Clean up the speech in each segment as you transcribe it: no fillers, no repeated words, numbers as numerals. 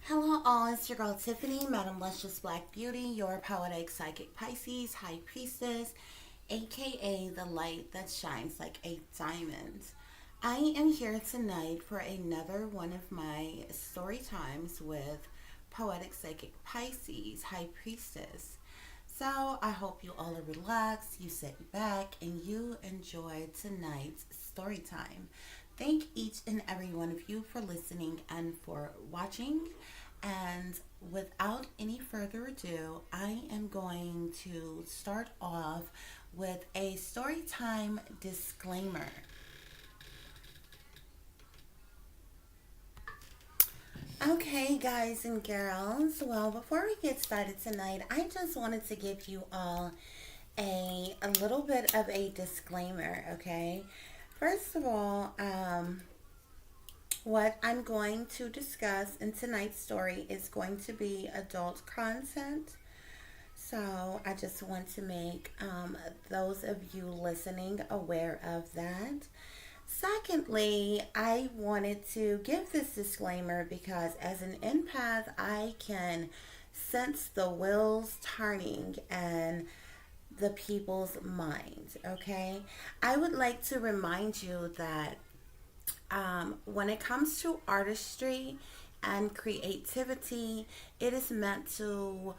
Hello all, it's your girl Tiffany, Madam Luscious Black Beauty, your poetic psychic Pisces, High Priestess, aka the light that shines like a diamond. I am here tonight for another one of my story times with poetic psychic Pisces, High Priestess. So I hope you all are relaxed, you sit back, and you enjoy tonight's story time. Thank each and every one of you for listening and for watching. And without any further ado, I am going to start off with a story time disclaimer. Okay, guys and girls, well, before we get started tonight, I just wanted to give you all a little bit of a disclaimer, okay? First of all, what I'm going to discuss in tonight's story is going to be adult content. So I just want to make those of you listening aware of that. Secondly, I wanted to give this disclaimer because as an empath, I can sense the wheels turning and the people's minds, okay? I would like to remind you that when it comes to artistry and creativity, it is meant to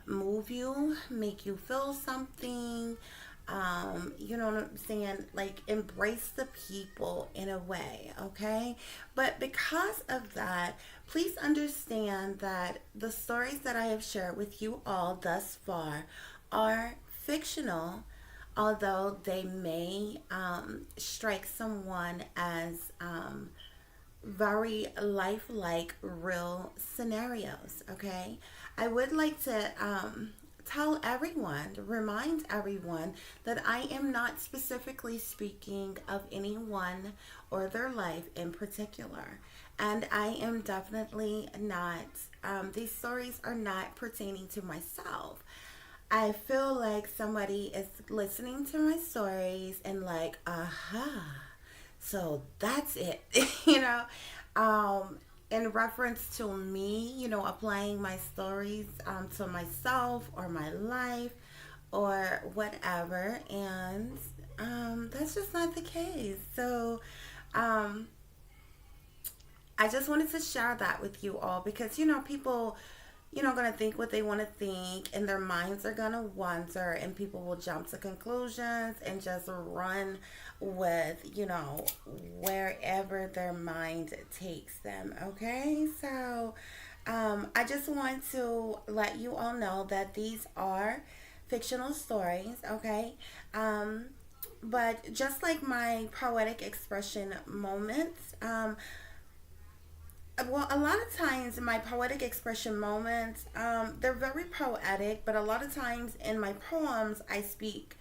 move you, make you feel something. You know what I'm saying? Like embrace the people in a way, okay? But because of that, please understand that the stories that I have shared with you all thus far are fictional, although they may strike someone as very lifelike real scenarios, okay? I would like to tell everyone, remind everyone that I am not specifically speaking of anyone or their life in particular. And I am definitely not, these stories are not pertaining to myself. I feel like somebody is listening to my stories and like, aha, so that's it, you know. In reference to me, applying my stories to myself or my life or whatever, and that's just not the case. So, I just wanted to share that with you all because, people going to think what they want to think and their minds are going to wander and people will jump to conclusions and just run with, wherever their mind takes them. Okay. So, I just want to let you all know that these are fictional stories. Okay. But just like my poetic expression moments, well, a lot of times my poetic expression moments, they're very poetic, but a lot of times in my poems, I speak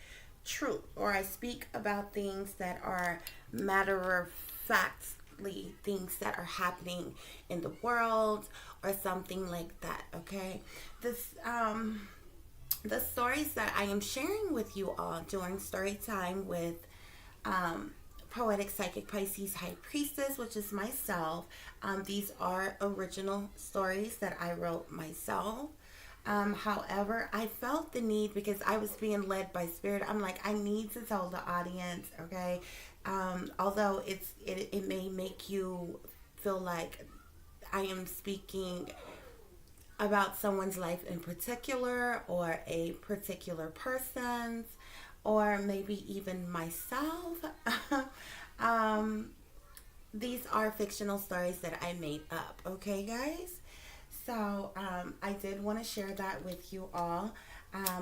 truth or I speak about things that are matter of factly things that are happening in the world or something like that. Okay, this the stories that I am sharing with you all during story time with um, Poetic Psychic Pisces High Priestess, which is myself. These are original stories that I wrote myself. However, I felt the need because I was being led by spirit. I'm like, I need to tell the audience, okay? Although it may make you feel like I am speaking about someone's life in particular or a particular person's or maybe even myself. um, these are fictional stories that I made up, okay, guys? So I did want to share that with you all.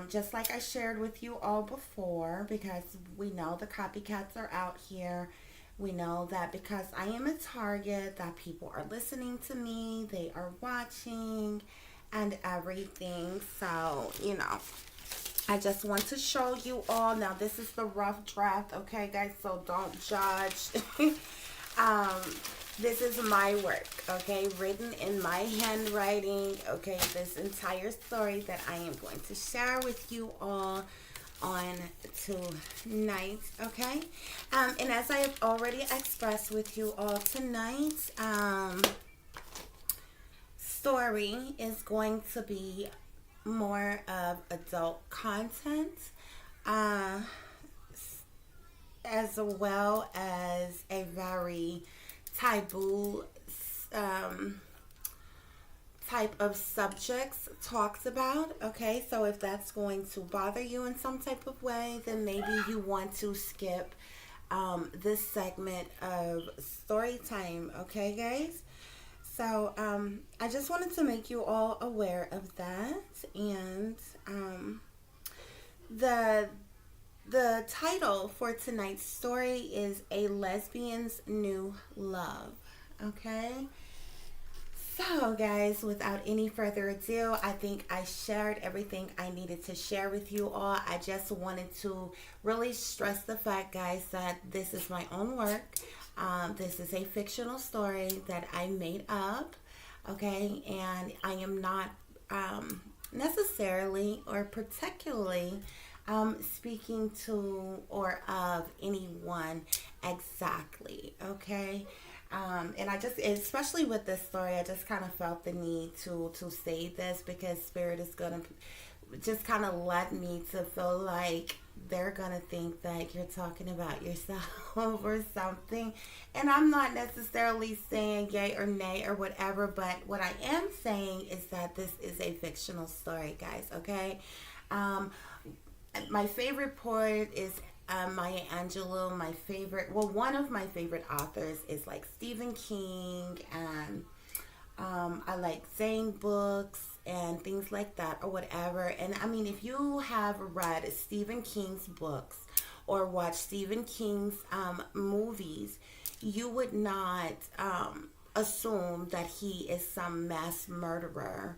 Just like I shared with you all before, because we know the copycats are out here. We know that because I am a target, that people are listening to me, they are watching, and everything. So, I just want to show you all. Now, this is the rough draft, okay, guys? So don't judge. This is my work, okay? Written in my handwriting, okay? This entire story that I am going to share with you all on tonight, okay? And as I have already expressed with you all tonight, story is going to be more of adult content, uh, as well as a very taboo um, type of subjects talked about. Okay, so if that's going to bother you in some type of way, then maybe you want to skip this segment of story time. Okay, guys. So I just wanted to make you all aware of that, and the the title for tonight's story is A Lesbian's New Love. Okay. So, guys, without any further ado, I think I shared everything I needed to share with you all. I just wanted to really stress the fact, guys, that this is my own work. This is a fictional story that I made up, okay? And I am not necessarily or particularly speaking to or of anyone exactly, okay? And I just, especially with this story, I just kind of felt the need to say this because Spirit is going to just kind of let me to feel like they're going to think that you're talking about yourself or something. And I'm not necessarily saying yay or nay or whatever, but what I am saying is that this is a fictional story, guys, okay? My favorite poet is Maya Angelou. My favorite, well, one of my favorite authors is like Stephen King, and I like saying books and things like that or whatever. And I mean, if you have read Stephen King's books or watched Stephen King's movies, you would not assume that he is some mass murderer.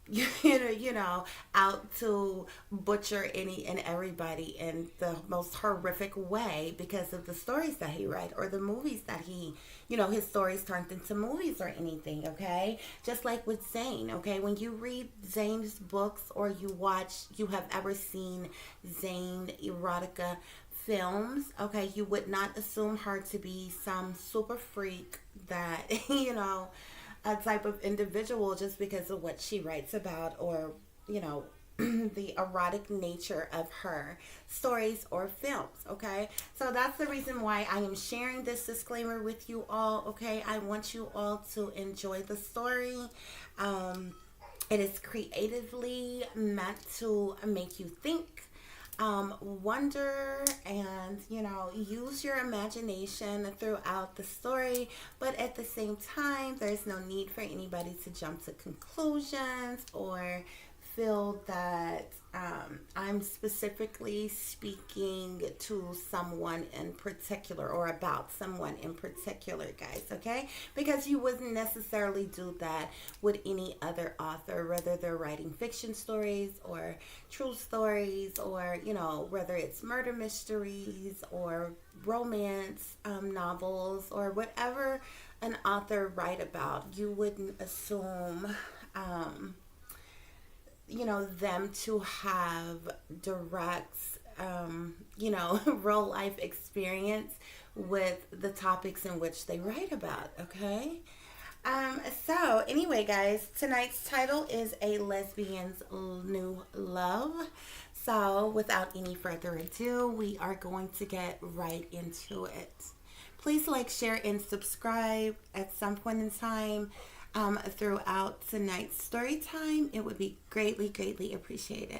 You know, out to butcher any and everybody in the most horrific way because of the stories that he read or the movies that he, you know, his stories turned into movies or anything, okay? Just like with Zane, okay? When you read Zane's books or you have ever seen Zane erotica films, okay, you would not assume her to be some super freak that, you know, a type of individual just because of what she writes about or, you know, the erotic nature of her stories or films, okay? So that's the reason why I am sharing this disclaimer with you all, okay? I want you all to enjoy the story. It is creatively meant to make you think, wonder, and, you know, use your imagination throughout the story, but at the same time there's no need for anybody to jump to conclusions or feel that I'm specifically speaking to someone in particular or about someone in particular, guys, okay? Because you wouldn't necessarily do that with any other author, whether they're writing fiction stories or true stories or, you know, whether it's murder mysteries or romance novels or whatever an author write about. You wouldn't assume you know, them to have direct, you know, real life experience with the topics in which they write about, okay? So anyway, guys, tonight's title is A Lesbian's New Love. So without any further ado, we are going to get right into it. Please like, share, and subscribe at some point in time. Throughout tonight's story time, it would be greatly appreciated.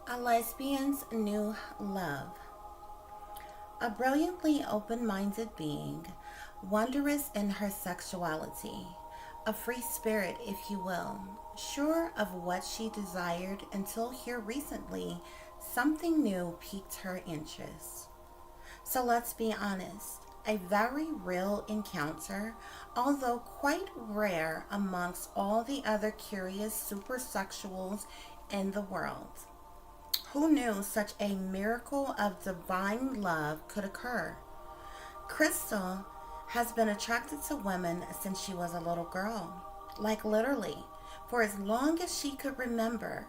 A Lesbian's New Love. A brilliantly open-minded being, wondrous in her sexuality, a free spirit, if you will, sure of what she desired until here recently, something new piqued her interest. So let's be honest. A very real encounter, although quite rare amongst all the other curious supersexuals in the world. Who knew such a miracle of divine love could occur? Crystal has been attracted to women since she was a little girl, like literally, for as long as she could remember.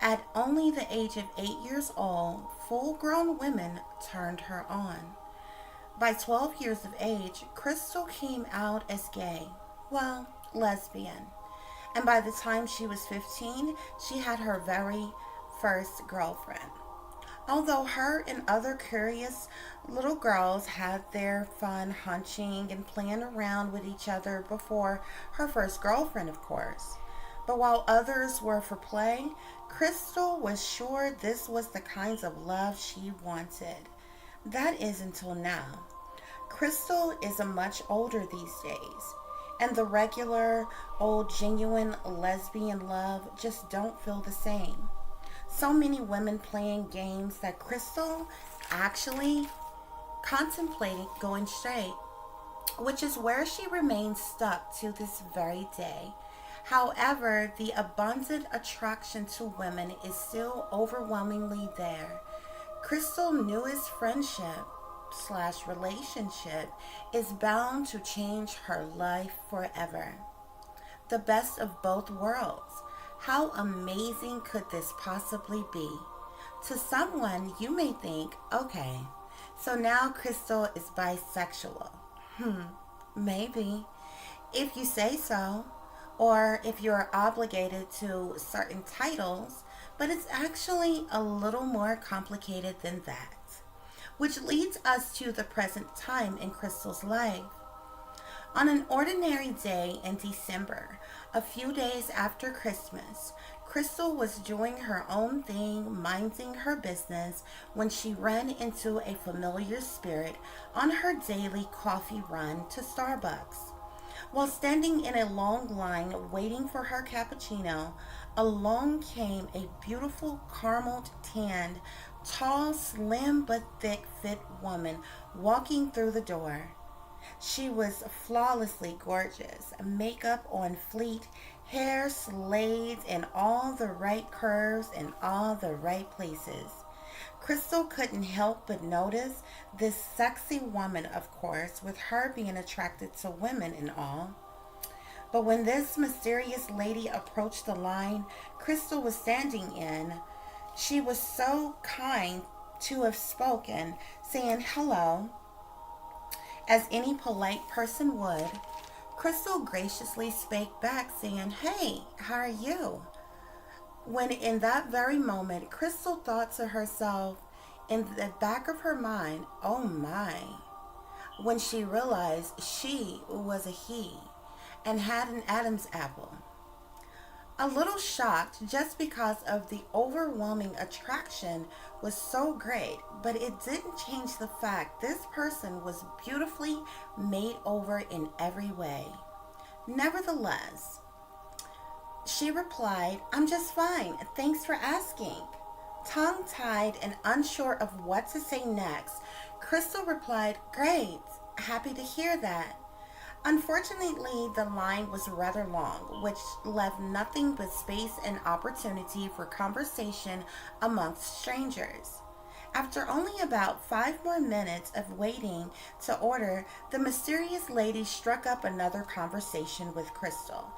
At only the age of 8 years old, full-grown women turned her on. By 12 years of age, Crystal came out as gay, well, lesbian. And by the time she was 15, she had her very first girlfriend. Although her and other curious little girls had their fun hunching and playing around with each other before her first girlfriend, of course. But while others were for play, Crystal was sure this was the kinds of love she wanted. That is until now. Crystal is a much older these days, and the regular, old, genuine lesbian love just don't feel the same. So many women playing games that Crystal actually contemplated going straight, which is where she remains stuck to this very day. However, the abundant attraction to women is still overwhelmingly there. Crystal's newest friendship / relationship is bound to change her life forever. The best of both worlds. How amazing could this possibly be? To someone, you may think, okay, so now Crystal is bisexual. Maybe. If you say so, or if you're obligated to certain titles, but it's actually a little more complicated than that. Which leads us to the present time in Crystal's life. On an ordinary day in December, a few days after Christmas, Crystal was doing her own thing, minding her business, when she ran into a familiar spirit on her daily coffee run to Starbucks. While standing in a long line waiting for her cappuccino, along came a beautiful caramel-tanned, tall, slim but thick-fit woman walking through the door. She was flawlessly gorgeous, makeup on fleek, hair slayed in all the right curves and all the right places. Crystal couldn't help but notice this sexy woman, of course, with her being attracted to women and all. But when this mysterious lady approached the line Crystal was standing in, she was so kind to have spoken, saying hello, as any polite person would. Crystal graciously spake back, saying, "Hey, how are you?" When in that very moment, Crystal thought to herself in the back of her mind, "Oh my," when she realized she was a he and had an Adam's apple. A little shocked just because of the overwhelming attraction was so great, but it didn't change the fact this person was beautifully made over in every way. Nevertheless, she replied, "I'm just fine. Thanks for asking." Tongue-tied and unsure of what to say next, Crystal replied, "Great. Happy to hear that." Unfortunately, the line was rather long, which left nothing but space and opportunity for conversation amongst strangers. After only about 5 more minutes of waiting to order, the mysterious lady struck up another conversation with Crystal,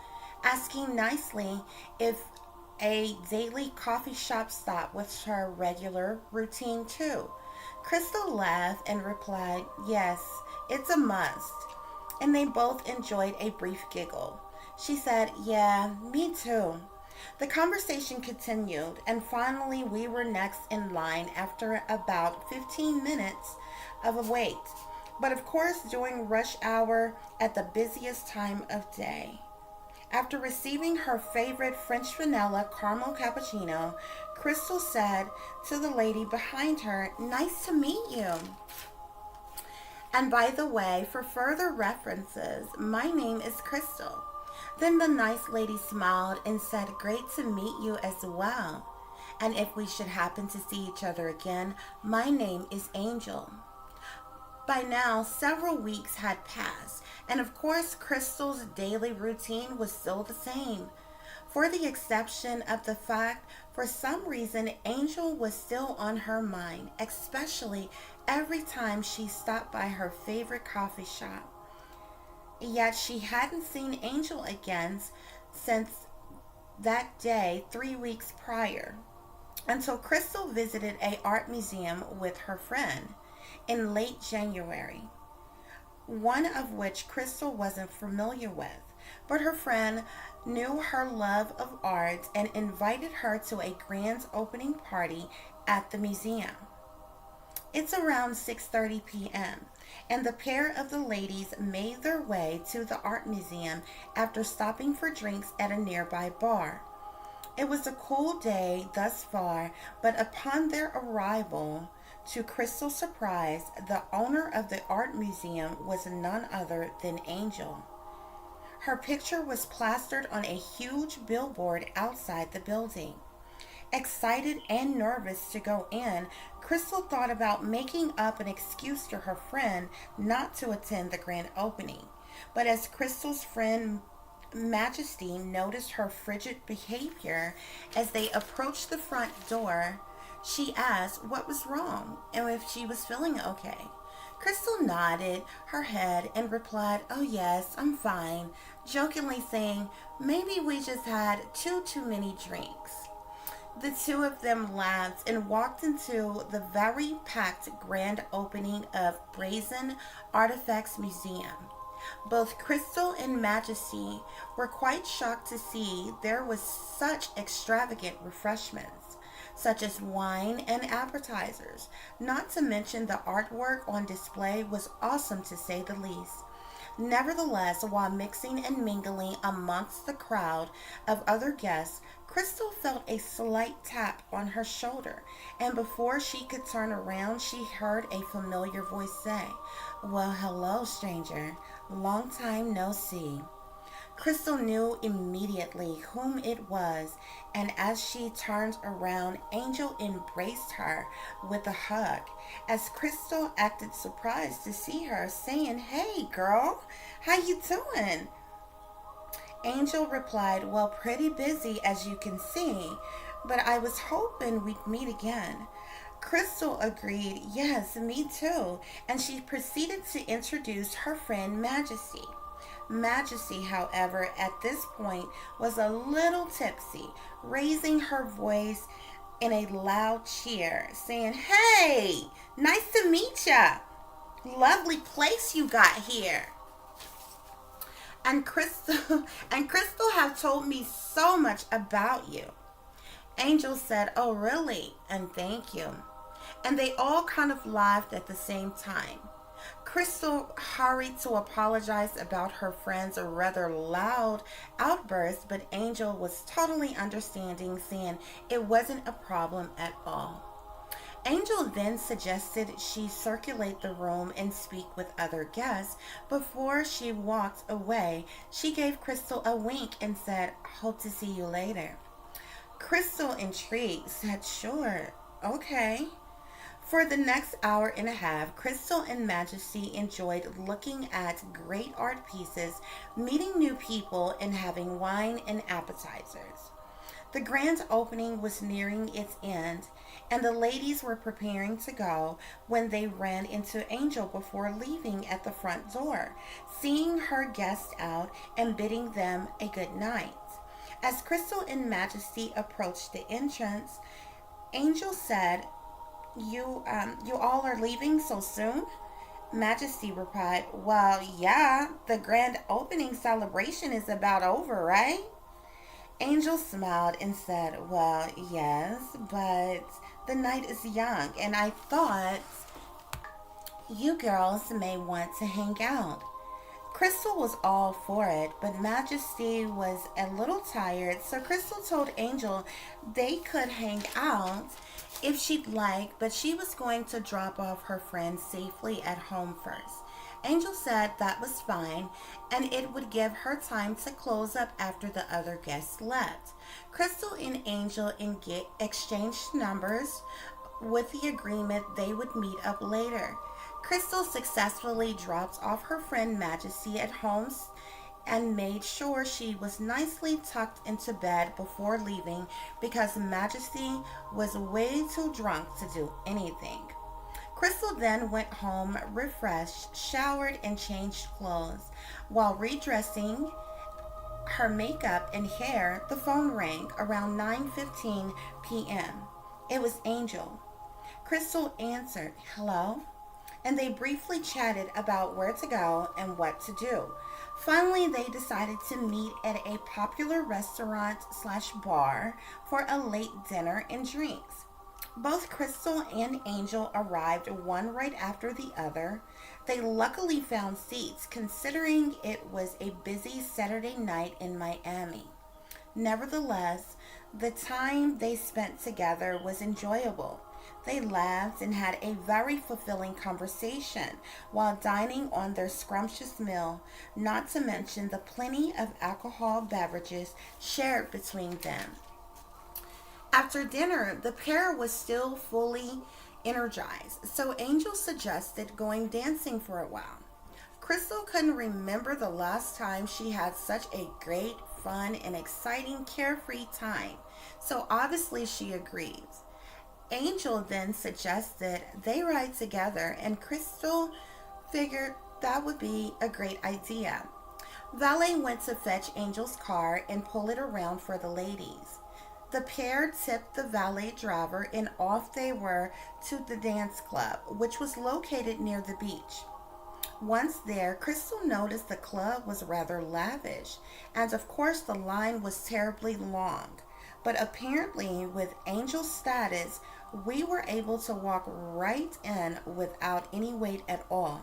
asking nicely if a daily coffee shop stop was her regular routine too. Crystal laughed and replied, "Yes, it's a must." And they both enjoyed a brief giggle. She said, "Yeah, me too." The conversation continued, and finally we were next in line after about 15 minutes of a wait. But of course, during rush hour at the busiest time of day. After receiving her favorite French vanilla caramel cappuccino, Crystal said to the lady behind her, "Nice to meet you. And by the way, for further references, my name is Crystal." Then the nice lady smiled and said, "Great to meet you as well. And if we should happen to see each other again, my name is Angel." By now, several weeks had passed, and of course, Crystal's daily routine was still the same, for the exception of the fact, for some reason, Angel was still on her mind, especially every time she stopped by her favorite coffee shop. Yet she hadn't seen Angel again since that day 3 weeks prior, until Crystal visited a art museum with her friend. in late January, one of which Crystal wasn't familiar with, but her friend knew her love of art and invited her to a grand opening party at the museum. It's around 6:30 p.m., and the pair of the ladies made their way to the art museum after stopping for drinks at a nearby bar. It was a cool day thus far, but upon their arrival, to Crystal's surprise, the owner of the art museum was none other than Angel. Her picture was plastered on a huge billboard outside the building. Excited and nervous to go in, Crystal thought about making up an excuse to her friend not to attend the grand opening. But as Crystal's friend Majesty noticed her frigid behavior as they approached the front door, she asked what was wrong and if she was feeling okay. Crystal nodded her head and replied, "Oh yes, I'm fine," jokingly saying, "Maybe we just had too many drinks." The two of them laughed and walked into the very packed grand opening of Brazen Artifacts Museum. Both Crystal and Majesty were quite shocked to see there was such extravagant refreshments, such as wine and appetizers. Not to mention the artwork on display was awesome to say the least. Nevertheless, while mixing and mingling amongst the crowd of other guests, Crystal felt a slight tap on her shoulder, and before she could turn around, she heard a familiar voice say, "Well, hello, stranger. Long time no see." Crystal knew immediately whom it was, and as she turned around, Angel embraced her with a hug. As Crystal acted surprised to see her, saying, "Hey, girl, how you doing?" Angel replied, "Well, pretty busy as you can see, but I was hoping we'd meet again." Crystal agreed, "Yes, me too," and she proceeded to introduce her friend Majesty. Majesty, however, at this point was a little tipsy, raising her voice in a loud cheer, saying, "Hey, nice to meet ya. Lovely place you got here. And Crystal have told me so much about you." Angel said, "Oh, really? And thank you." And they all kind of laughed at the same time. Crystal hurried to apologize about her friend's rather loud outburst, but Angel was totally understanding, saying it wasn't a problem at all. Angel then suggested she circulate the room and speak with other guests. Before she walked away, she gave Crystal a wink and said, "Hope to see you later." Crystal, intrigued, said, "Sure, okay." For the next hour and a half, Crystal and Majesty enjoyed looking at great art pieces, meeting new people, and having wine and appetizers. The grand opening was nearing its end, and the ladies were preparing to go when they ran into Angel before leaving at the front door, seeing her guests out and bidding them a good night. As Crystal and Majesty approached the entrance, Angel said, You all are leaving so soon?" Majesty replied, "Well, yeah, the grand opening celebration is about over, right?" Angel smiled and said, "Well, yes, but the night is young, and I thought you girls may want to hang out." Crystal was all for it, but Majesty was a little tired, so Crystal told Angel they could hang out if she'd like, but she was going to drop off her friend safely at home first. Angel said that was fine, and it would give her time to close up after the other guests left. Crystal and Angel exchanged numbers with the agreement they would meet up later. Crystal successfully dropped off her friend Majesty at home and made sure she was nicely tucked into bed before leaving because Majesty was way too drunk to do anything. Crystal then went home refreshed, showered, and changed clothes. While redressing her makeup and hair, the phone rang around 9:15 p.m. It was Angel. Crystal answered, "Hello?" and they briefly chatted about where to go and what to do. Finally, they decided to meet at a popular restaurant slash bar for a late dinner and drinks. Both Crystal and Angel arrived one right after the other. They luckily found seats considering it was a busy Saturday night in Miami. Nevertheless, the time they spent together was enjoyable. They laughed and had a very fulfilling conversation while dining on their scrumptious meal, not to mention the plenty of alcohol beverages shared between them. After dinner, the pair was still fully energized, so Angel suggested going dancing for a while. Crystal couldn't remember the last time she had such a great, fun, and exciting carefree time, so obviously she agrees. Angel then suggested they ride together, and Crystal figured that would be a great idea. Valet went to fetch Angel's car and pull it around for the ladies. The pair tipped the valet driver and off they were to the dance club, which was located near the beach. Once there, Crystal noticed the club was rather lavish, and of course the line was terribly long. But apparently, with Angel's status, we were able to walk right in without any wait at all.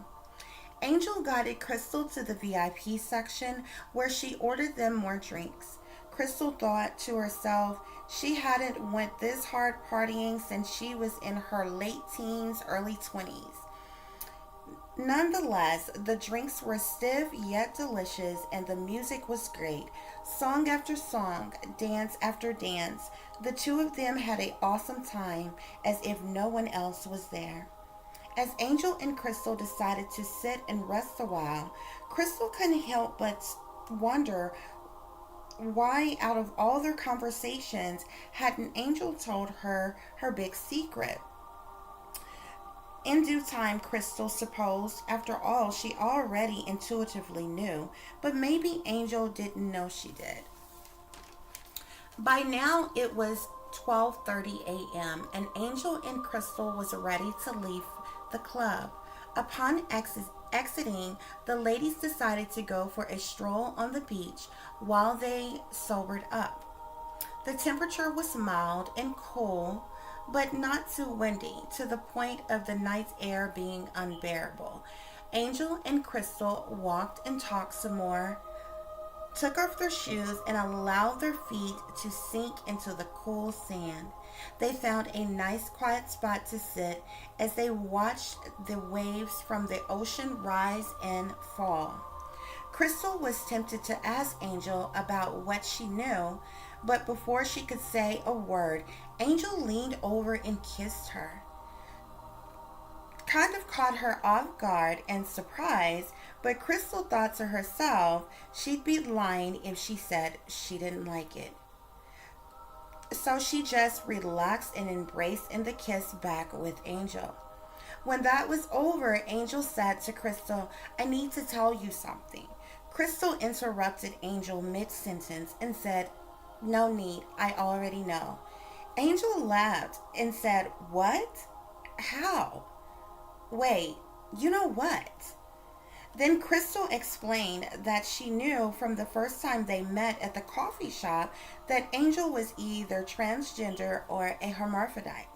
Angel guided Crystal to the VIP section where she ordered them more drinks. Crystal thought to herself she hadn't went this hard partying since she was in her late teens, early 20s. Nonetheless, the drinks were stiff yet delicious and the music was great. Song after song, dance after dance, the two of them had an awesome time as if no one else was there. As Angel and Crystal decided to sit and rest a while, Crystal couldn't help but wonder why, out of all their conversations, hadn't Angel told her her big secret. In due time, Crystal supposed, after all, she already intuitively knew, but maybe Angel didn't know she did. By now, it was 12:30 a.m., and Angel and Crystal was ready to leave the club. Upon exiting, the ladies decided to go for a stroll on the beach while they sobered up. The temperature was mild and cool, but not too windy, to the point of the night's air being unbearable. Angel and Crystal walked and talked some more, took off their shoes, and allowed their feet to sink into the cool sand. They found a nice quiet spot to sit as they watched the waves from the ocean rise and fall. Crystal was tempted to ask Angel about what she knew, but before she could say a word, Angel leaned over and kissed her. Kind of caught her off guard and surprised, but Crystal thought to herself she'd be lying if she said she didn't like it. So she just relaxed and embraced in the kiss back with Angel. When that was over, Angel said to Crystal, "I need to tell you something." Crystal interrupted Angel mid-sentence and said, "No need, I already know." Angel laughed and said, "What? How? Wait, you know what?" Then Crystal explained that she knew from the first time they met at the coffee shop that Angel was either transgender or a hermaphrodite,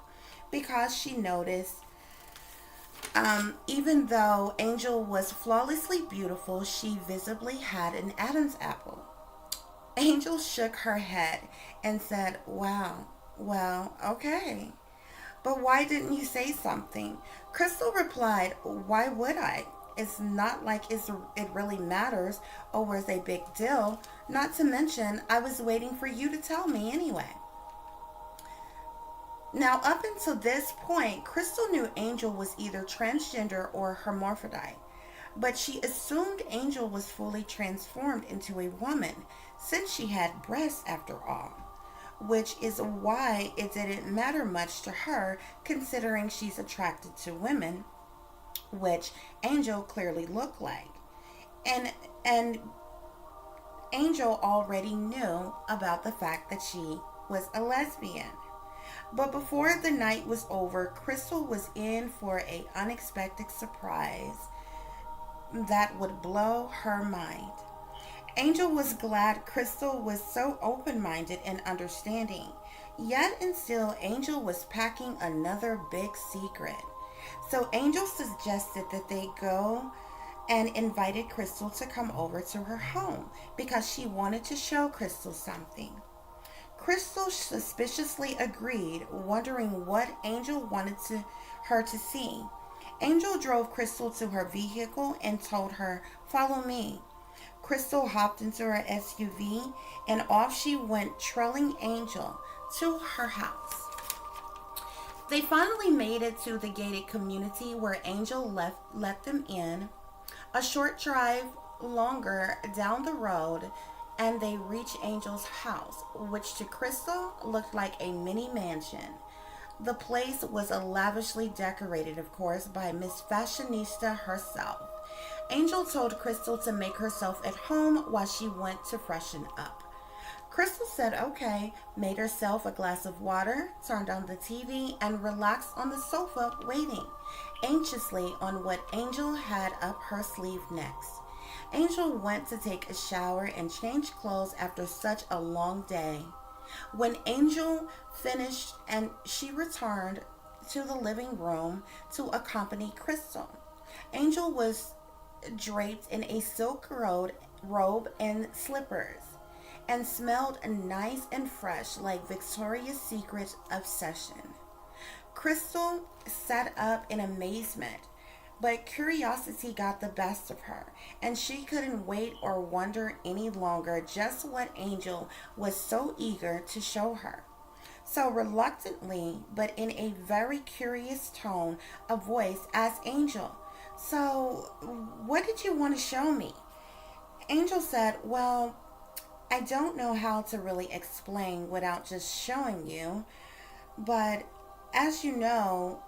because she noticed even though Angel was flawlessly beautiful, she visibly had an Adam's apple. Angel shook her head and said, "Wow, well, okay. But why didn't you say something?" Crystal replied, "Why would I? It's not like it really matters or was a big deal. Not to mention, I was waiting for you to tell me anyway." Now, up until this point, Crystal knew Angel was either transgender or hermaphrodite, but she assumed Angel was fully transformed into a woman, since she had breasts after all, which is why it didn't matter much to her, considering she's attracted to women, which Angel clearly looked like. And Angel already knew about the fact that she was a lesbian. But before the night was over, Crystal was in for an unexpected surprise that would blow her mind. Angel was glad Crystal was so open minded and understanding. Yet and still, Angel was packing another big secret. So Angel suggested that they go and invited Crystal to come over to her home because she wanted to show Crystal something. Crystal suspiciously agreed, wondering what Angel wanted her to see. Angel drove Crystal to her vehicle and told her, "Follow me." Crystal hopped into her SUV and off she went, trailing Angel to her house. They finally made it to the gated community where Angel let them in. A short drive longer down the road, and they reached Angel's house, which to Crystal looked like a mini mansion. The place was lavishly decorated, of course, by Miss Fashionista herself. Angel told Crystal to make herself at home while she went to freshen up. Crystal said okay, made herself a glass of water, turned on the TV, and relaxed on the sofa waiting anxiously on what Angel had up her sleeve next. Angel went to take a shower and change clothes after such a long day. When Angel finished and she returned to the living room to accompany Crystal. Angel was draped in a silk robe and slippers and smelled nice and fresh like Victoria's Secret obsession. Crystal sat up in amazement, but curiosity got the best of her, and she couldn't wait or wonder any longer just what Angel was so eager to show her. So reluctantly, but in a very curious tone of voice, asked Angel, "So, what did you want to show me?" Angel said, "Well, I don't know how to really explain without just showing you, but as you know,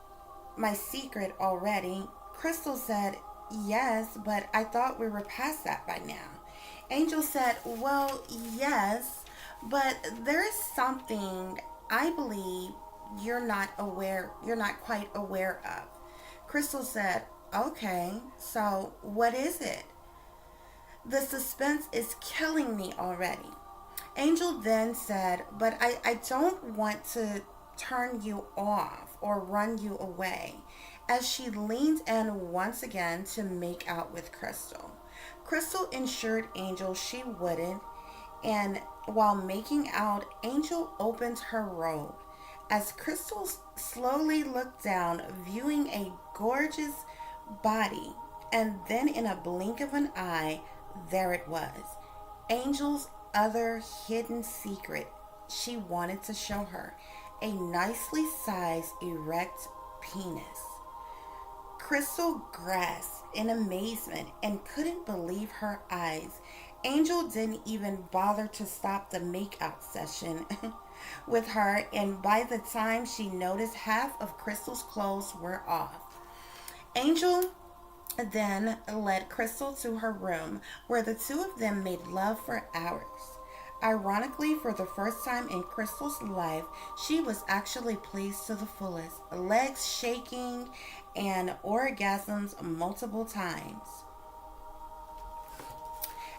my secret already." Crystal said, "Yes, but I thought we were past that by now." Angel said, "Well, yes, but there is something I believe you're not quite aware of." Crystal said, "Okay, so what is it?" "The suspense is killing me already." Angel then said, "But I don't want to turn you off or run you away," as she leaned in once again to make out with Crystal. Crystal assured Angel she wouldn't, and while making out, Angel opened her robe. As Crystal slowly looked down, viewing a gorgeous body, and then in a blink of an eye, there it was. Angel's other hidden secret she wanted to show her, a nicely sized erect penis. Crystal grasped in amazement and couldn't believe her eyes. Angel didn't even bother to stop the makeout session with her, and by the time she noticed, half of Crystal's clothes were off. Angel then led Crystal to her room, where the two of them made love for hours. Ironically, for the first time in Crystal's life, she was actually pleased to the fullest, legs shaking and orgasms multiple times.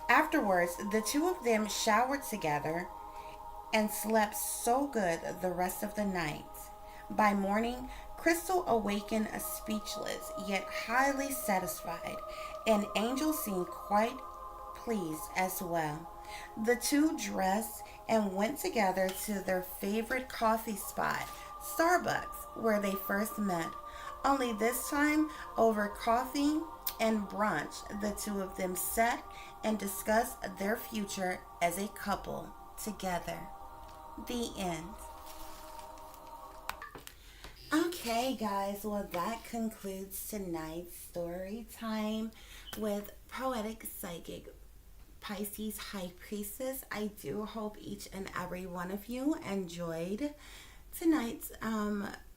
Afterwards, the two of them showered together and slept so good the rest of the night. By morning, Crystal awakened speechless yet highly satisfied, and Angel seemed quite pleased as well. The two dressed and went together to their favorite coffee spot, Starbucks, where they first met. Only this time, over coffee and brunch, the two of them sat and discussed their future as a couple together. The end. Okay, guys, well, that concludes tonight's story time with Poetic Psychic Pisces High Priestess. I do hope each and every one of you enjoyed tonight's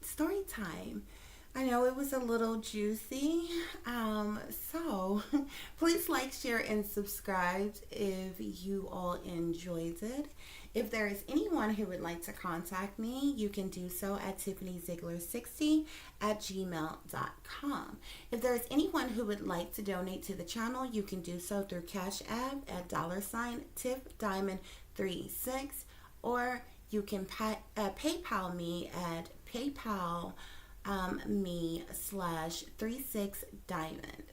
story time. I know it was a little juicy. So please like, share, and subscribe if you all enjoyed it. If there is anyone who would like to contact me, you can do so at TiffanyZiegler60 at gmail.com. If there is anyone who would like to donate to the channel, you can do so through Cash App at $TiffDiamond36, or you can PayPal me at PayPal me/36diamond.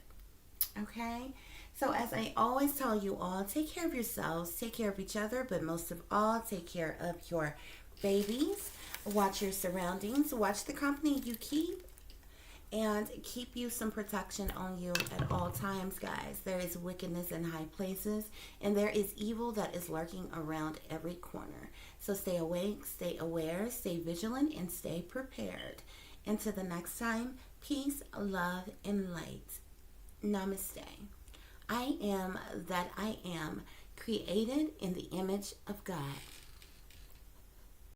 Okay? So as I always tell you all, take care of yourselves, take care of each other, but most of all, take care of your babies. Watch your surroundings, watch the company you keep, and keep you some protection on you at all times, guys. There is wickedness in high places, and there is evil that is lurking around every corner. So stay awake, stay aware, stay vigilant, and stay prepared. Until the next time, peace, love, and light. Namaste. I am that I am, created in the image of God.